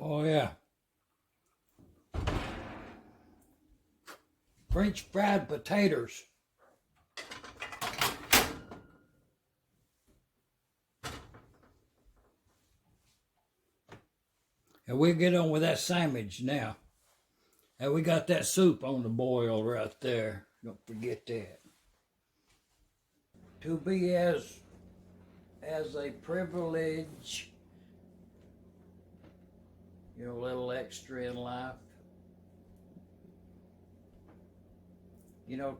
Oh yeah. French fried potatoes. And we'll get on with that sandwich now. And we got that soup on the boil right there. Don't forget that. To be as a privilege, a little extra in life.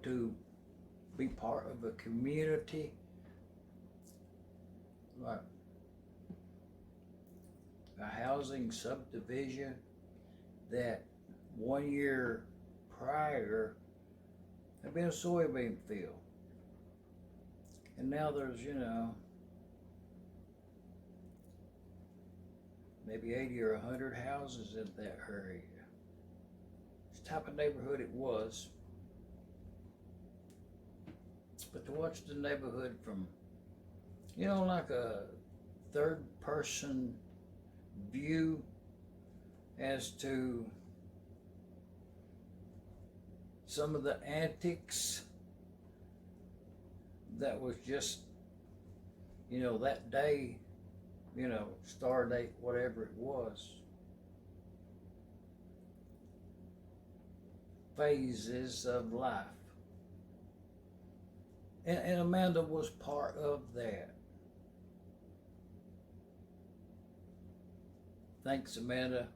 To be part of a community like a housing subdivision that 1 year prior had been a soybean field. And now there's, maybe 80 or 100 houses in that area. It's the type of neighborhood it was. But to watch the neighborhood from, like a third person view as to some of the antics that was just, that day, star date, whatever it was. Phases of life. And Amanda was part of that. Thanks, Amanda.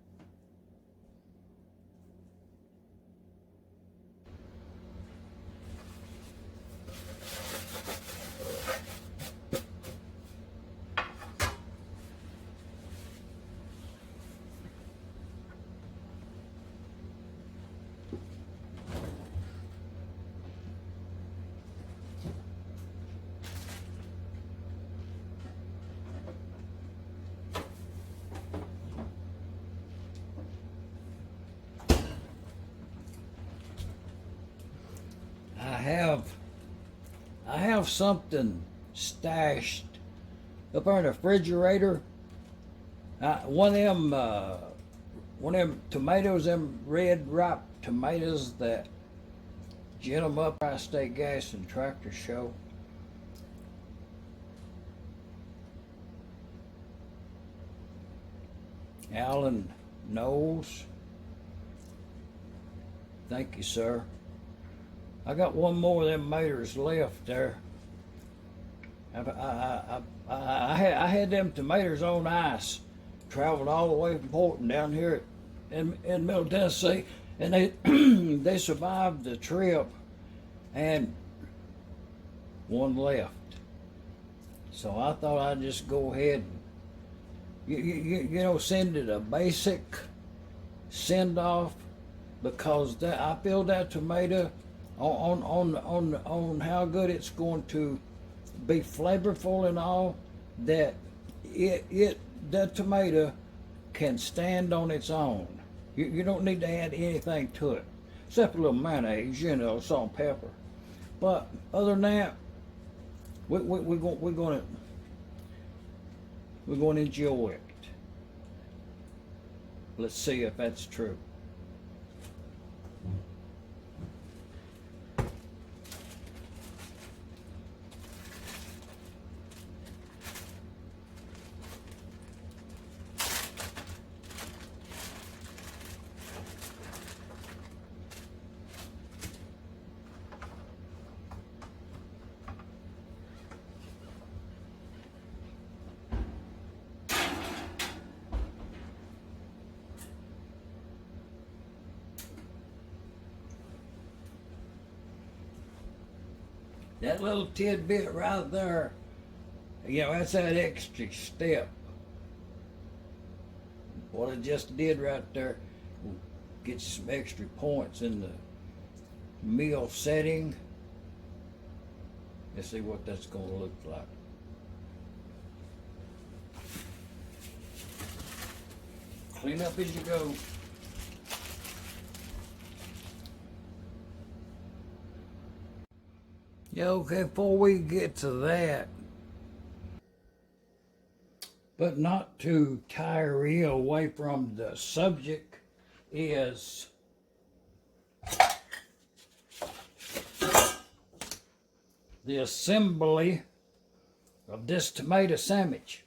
I have something stashed up in the refrigerator. One of them tomatoes, them red ripe tomatoes that gin them up at State Gas and Tractor Show. Alan Knowles. Thank you, sir. I got one more of them maters left there. I had them tomatoes on ice. Traveled all the way from Portland down here in Middle Tennessee, and they they survived the trip, and one left. So I thought I'd just go ahead and send it a basic send off, because I feel that tomato on how good it's going to be flavorful and all, that that tomato can stand on its own. You don't need to add anything to it except a little mayonnaise, salt and pepper. But other than that, we're going to enjoy it. Let's see if that's true. That little tidbit right there, that's that extra step. What I just did right there will get you some extra points in the meal setting. Let's see what that's going to look like. Clean up as you go. Yeah, okay, before we get to that, but not to tire you away from the subject, is the assembly of this tomato sandwich.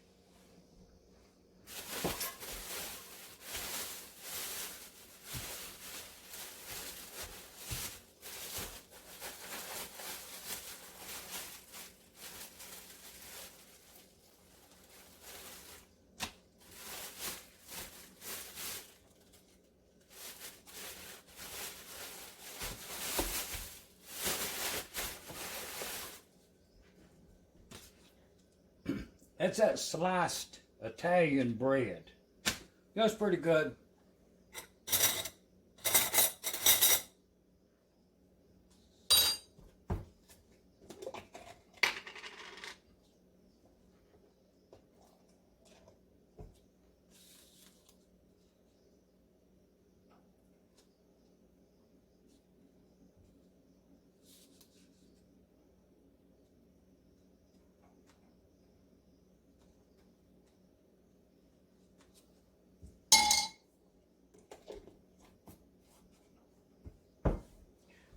That's that sliced Italian bread. Goes pretty good.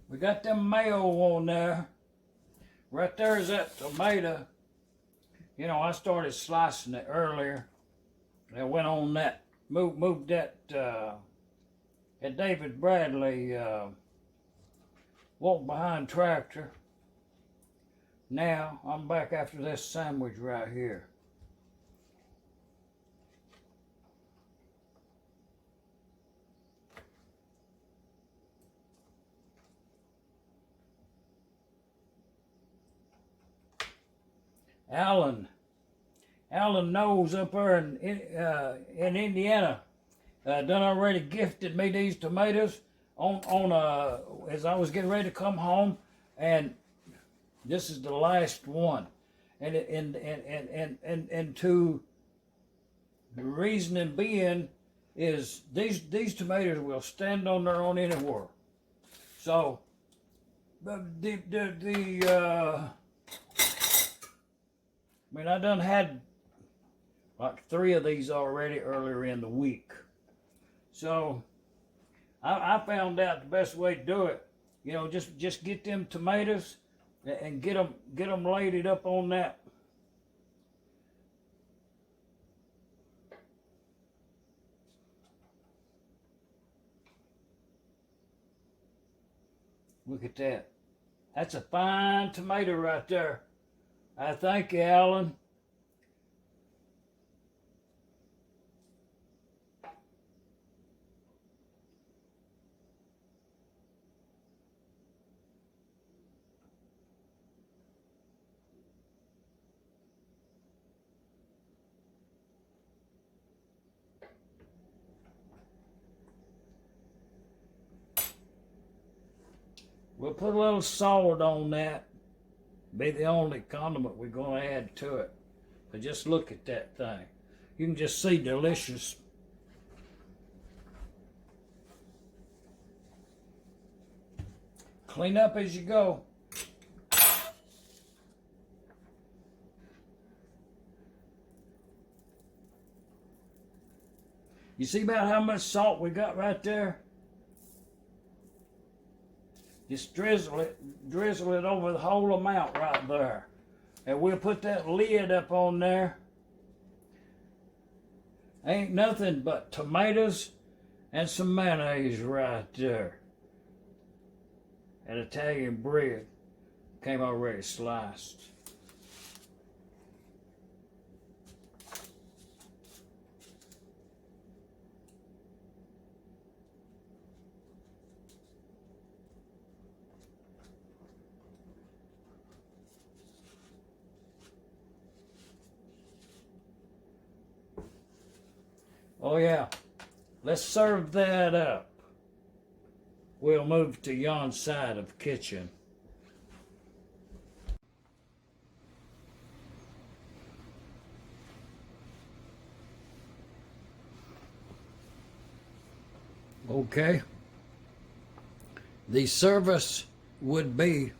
We got them mayo on there. Right there is that tomato. You know, I started slicing it earlier. I went on that, moved that, at David Bradley, walk behind tractor. Now, I'm back after this sandwich right here. Alan knows up there in Indiana, done already gifted me these tomatoes as I was getting ready to come home, and this is the last one, and to the reasoning being is these tomatoes will stand on their own anywhere. So I mean, I done had like 3 of these already earlier in the week. So I found out the best way to do it, you know, just get them tomatoes and get them laid up on that. Look at that. That's a fine tomato right there. I thank you, Alan. We'll put a little salt on that. Be the only condiment we're going to add to it. But just look at that thing. You can just see delicious. Clean up as you go. You see about how much salt we got right there? Just drizzle it over the whole amount right there. And we'll put that lid up on there. Ain't nothing but tomatoes and some mayonnaise right there. And Italian bread came already sliced. Oh yeah, let's serve that up. We'll move to yon side of the kitchen. Okay. The service would be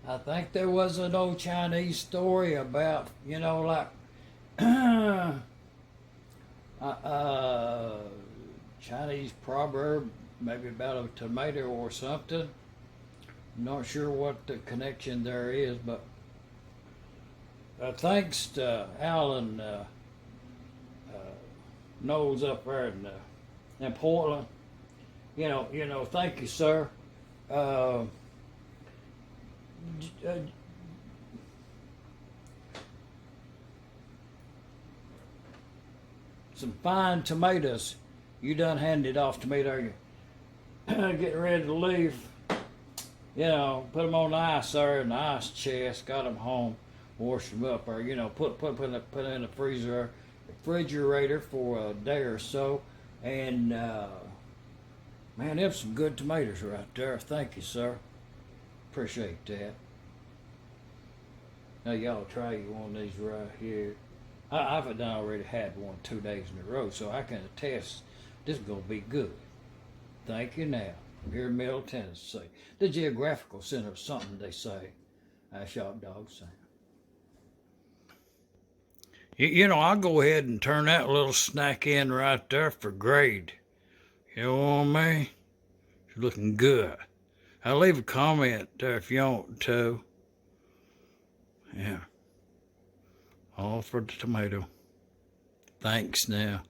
I think there was an old Chinese story about, like uh, Chinese proverb, maybe about a tomato or something. Not sure what the connection there is, but thanks to Alan Knowles up there in Portland. Thank you, sir. Uh, uh, some fine tomatoes. You done handed off to me there. Getting ready to leave. Put them on the ice there in the ice chest. Got them home. Washed them up, or put in the freezer, refrigerator for a day or so. And man, them some good tomatoes right there. Thank you, sir. Appreciate that. Now y'all try one of these right here. I've done already had one 2 days in a row, so I can attest this is gonna be good. Thank you now. Here in Middle Tennessee. The geographical center of something they say. Shop dog saying. I'll go ahead and turn that little snack in right there for grade. You know what I mean? It's looking good. I'll leave a comment there if you want to. Yeah. All for the tomato. Thanks now.